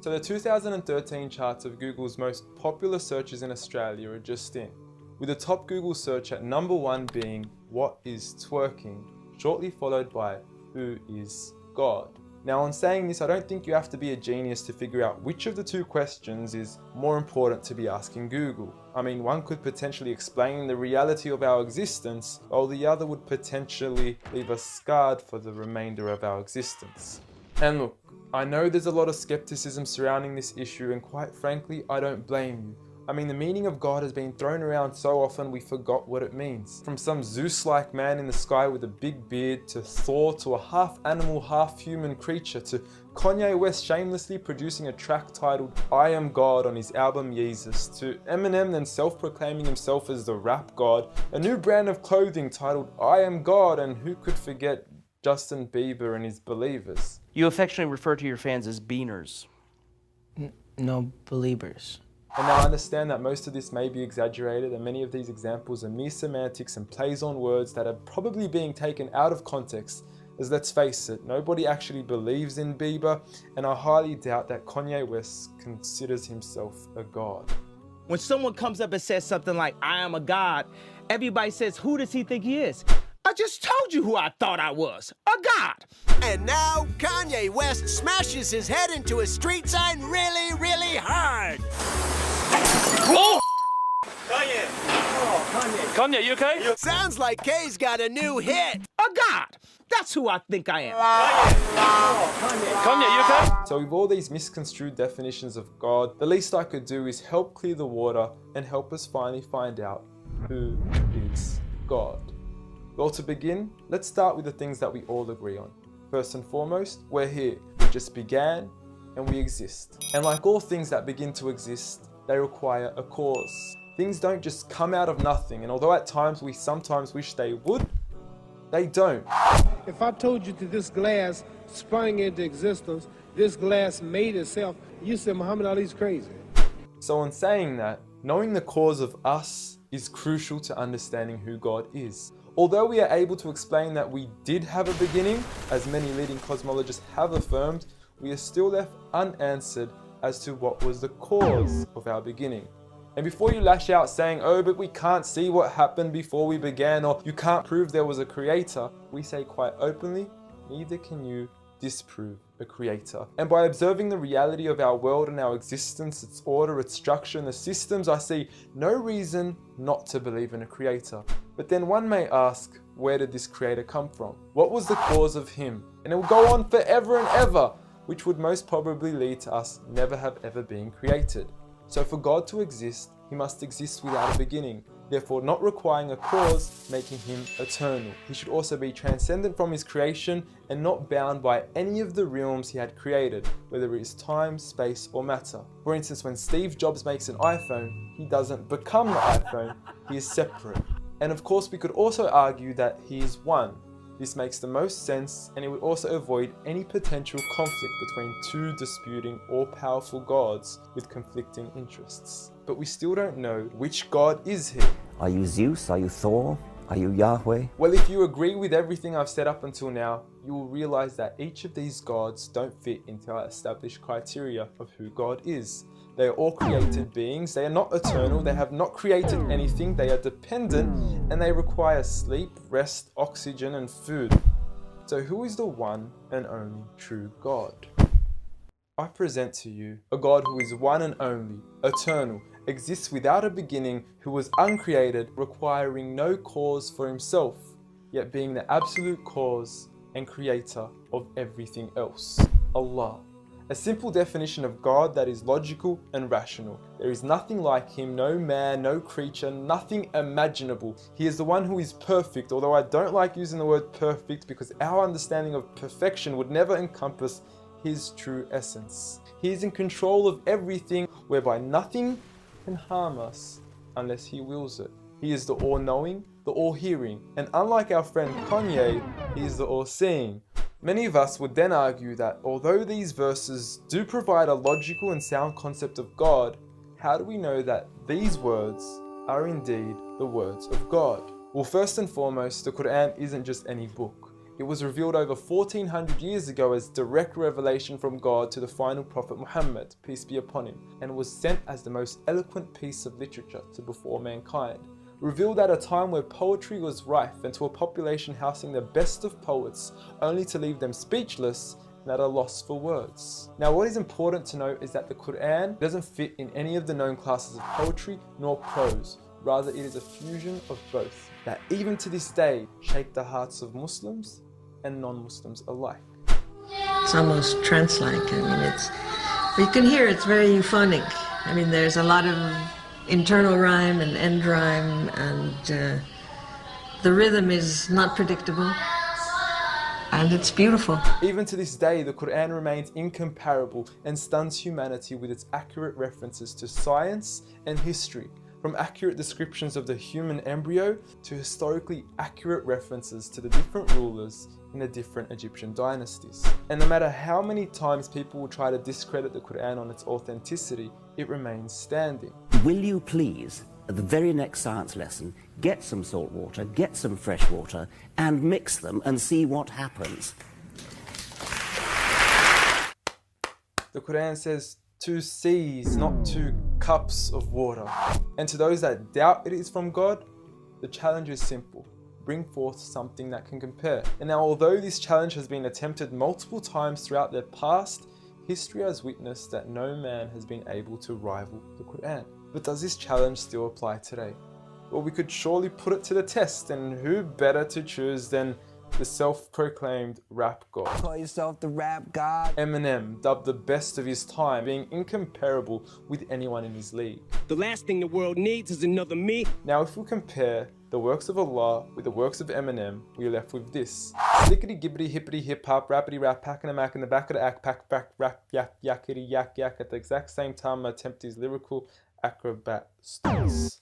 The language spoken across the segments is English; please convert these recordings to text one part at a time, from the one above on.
So the 2013 charts of Google's most popular searches in Australia are just in, with the top Google search at number 1 being "What is twerking?", shortly followed by "Who is God?". Now, on saying this, I don't think you have to be a genius to figure out which of the two questions is more important to be asking Google. I mean, one could potentially explain the reality of our existence, while the other would potentially leave us scarred for the remainder of our existence. And look, I know there's a lot of skepticism surrounding this issue, and quite frankly, I don't blame you. I mean, the meaning of God has been thrown around so often we forgot what it means. From some Zeus-like man in the sky with a big beard, to Thor, to a half-animal, half-human creature, to Kanye West shamelessly producing a track titled "I Am God" on his album Yeezus, to Eminem then self-proclaiming himself as the rap god, a new brand of clothing titled "I Am God", and who could forget Justin Bieber and his Believers. You affectionately refer to your fans as beaners. No, believers. And now I understand that most of this may be exaggerated, and many of these examples are mere semantics and plays on words that are probably being taken out of context, as let's face it, nobody actually believes in Bieber, and I highly doubt that Kanye West considers himself a god. When someone comes up and says something like, "I am a god," everybody says, "Who does he think he is?" I just told you who I thought I was, a god. And now Kanye West smashes his head into a street sign really, really hard. Oh! Kanye. Oh, Kanye. Kanye, you okay? Sounds like Kay's got a new hit. A god. That's who I think I am. Kanye, you okay? So with all these misconstrued definitions of God, the least I could do is help clear the water and help us finally find out who is God. Well, to begin, let's start with the things that we all agree on. First and foremost, we're here. We just began and we exist. And like all things that begin to exist, they require a cause. Things don't just come out of nothing, and although at times we sometimes wish they would, they don't. If I told you that this glass sprang into existence, this glass made itself, you said Muhammad Ali's crazy. So in saying that, knowing the cause of us is crucial to understanding who God is. Although we are able to explain that we did have a beginning, as many leading cosmologists have affirmed, we are still left unanswered as to what was the cause of our beginning. And before you lash out saying, "Oh, but we can't see what happened before we began," or "you can't prove there was a creator," we say quite openly, neither can you disprove a creator. And by observing the reality of our world and our existence, its order, its structure, and the systems, I see no reason not to believe in a creator. But then one may ask, where did this creator come from? What was the cause of him? And it will go on forever and ever, which would most probably lead to us never have ever been created. So for God to exist, he must exist without a beginning, therefore not requiring a cause, making him eternal. He should also be transcendent from his creation and not bound by any of the realms he had created, whether it is time, space, or matter. For instance, when Steve Jobs makes an iPhone, he doesn't become the iPhone, he is separate. And of course, we could also argue that he is one. This makes the most sense, and it would also avoid any potential conflict between two disputing all-powerful gods with conflicting interests. But we still don't know which God is he. Are you Zeus? Are you Thor? Are you Yahweh? Well, if you agree with everything I've said up until now, you will realize that each of these gods don't fit into our established criteria of who God is. They are all created beings, they are not eternal, they have not created anything, they are dependent, and they require sleep, rest, oxygen, and food. So who is the one and only true God? I present to you a God who is one and only, eternal, exists without a beginning, who was uncreated, requiring no cause for himself, yet being the absolute cause and creator of everything else. Allah. A simple definition of God that is logical and rational. There is nothing like him, no man, no creature, nothing imaginable. He is the one who is perfect, although I don't like using the word perfect because our understanding of perfection would never encompass his true essence. He is in control of everything, whereby nothing can harm us unless he wills it. He is the all-knowing, the all-hearing, and unlike our friend Kanye, he is the all-seeing. Many of us would then argue that although these verses do provide a logical and sound concept of God, how do we know that these words are indeed the words of God? Well, first and foremost, the Quran isn't just any book. It was revealed over 1400 years ago as direct revelation from God to the final prophet Muhammad, peace be upon him, and was sent as the most eloquent piece of literature to before mankind. Revealed at a time where poetry was rife and to a population housing the best of poets, only to leave them speechless and at a loss for words. Now what is important to note is that the Quran doesn't fit in any of the known classes of poetry nor prose. Rather, it is a fusion of both that even to this day shake the hearts of Muslims and non-Muslims alike. It's almost trance-like. I mean, you can hear it's very euphonic. I mean, there's a lot of internal rhyme and end rhyme, and the rhythm is not predictable, and it's beautiful. Even to this day, the Quran remains incomparable and stuns humanity with its accurate references to science and history, from accurate descriptions of the human embryo to historically accurate references to the different rulers in the different Egyptian dynasties. And no matter how many times people will try to discredit the Quran on its authenticity, it remains standing. Will you please, at the very next science lesson, get some salt water, get some fresh water, and mix them and see what happens? The Quran says 2 seas, not 2 cups of water. And to those that doubt it is from God, the challenge is simple. Bring forth something that can compare. And now, although this challenge has been attempted multiple times throughout the past, history has witnessed that no man has been able to rival the Quran. But does this challenge still apply today? Well, we could surely put it to the test, and who better to choose than the self-proclaimed rap god. Call yourself the rap god. Eminem, dubbed the best of his time, being incomparable with anyone in his league. The last thing the world needs is another me. Now, if we compare the works of Allah with the works of Eminem, we are left with this. Slickety gibbity hippity hip hop, rappity rap, packing a mac in the back of the act, pack back rap yak yakety yak yak at the exact same time I attempt these lyrical acrobat stunts.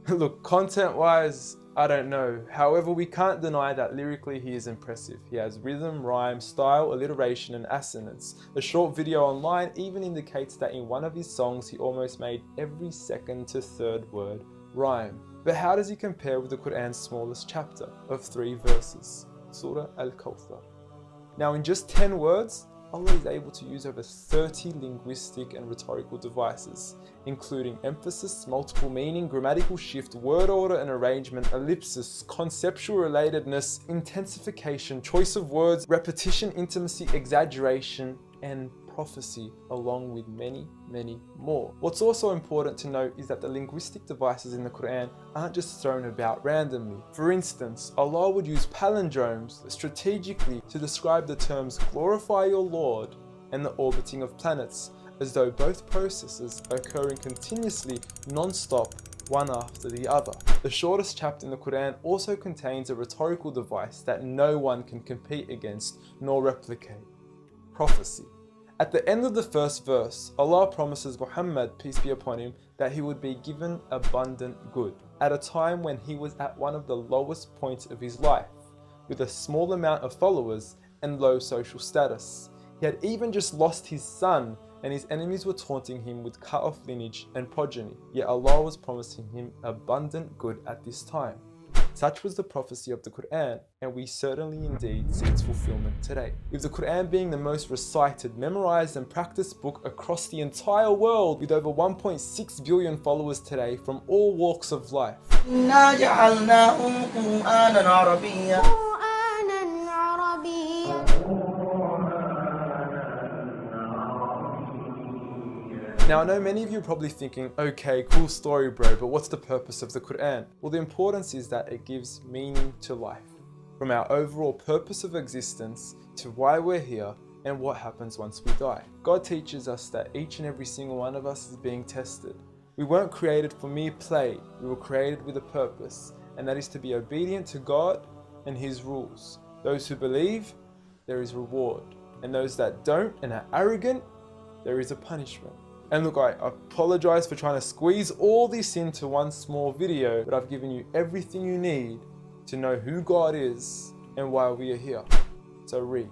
Look, content-wise, I don't know. However, we can't deny that lyrically he is impressive. He has rhythm, rhyme, style, alliteration, and assonance. A short video online even indicates that in one of his songs he almost made every second to third word rhyme. But how does he compare with the Quran's smallest chapter of 3 verses, Surah Al-Kawthar? Now, in just 10 words, Allah is able to use over 30 linguistic and rhetorical devices, including emphasis, multiple meaning, grammatical shift, word order and arrangement, ellipsis, conceptual relatedness, intensification, choice of words, repetition, intimacy, exaggeration, and prophecy, along with many, many more. What's also important to note is that the linguistic devices in the Quran aren't just thrown about randomly. For instance, Allah would use palindromes strategically to describe the terms glorify your Lord and the orbiting of planets, as though both processes are occurring continuously, non-stop, one after the other. The shortest chapter in the Quran also contains a rhetorical device that no one can compete against nor replicate: prophecy. At the end of the first verse, Allah promises Muhammad, peace be upon him, that he would be given abundant good at a time when he was at one of the lowest points of his life, with a small amount of followers and low social status. He had even just lost his son, and his enemies were taunting him with cut-off lineage and progeny, yet Allah was promising him abundant good at this time. Such was the prophecy of the Quran, and we certainly indeed see its fulfillment today. With the Quran being the most recited, memorized and practiced book across the entire world, with over 1.6 billion followers today from all walks of life. Now, I know many of you are probably thinking, okay, cool story bro, but what's the purpose of the Quran? Well, the importance is that it gives meaning to life, from our overall purpose of existence to why we're here and what happens once we die. God teaches us that each and every single one of us is being tested. We weren't created for mere play, we were created with a purpose, and that is to be obedient to God and His rules. Those who believe, there is reward, and those that don't and are arrogant, there is a punishment. And look, I apologize for trying to squeeze all this into one small video, but I've given you everything you need to know who God is and why we are here. So read.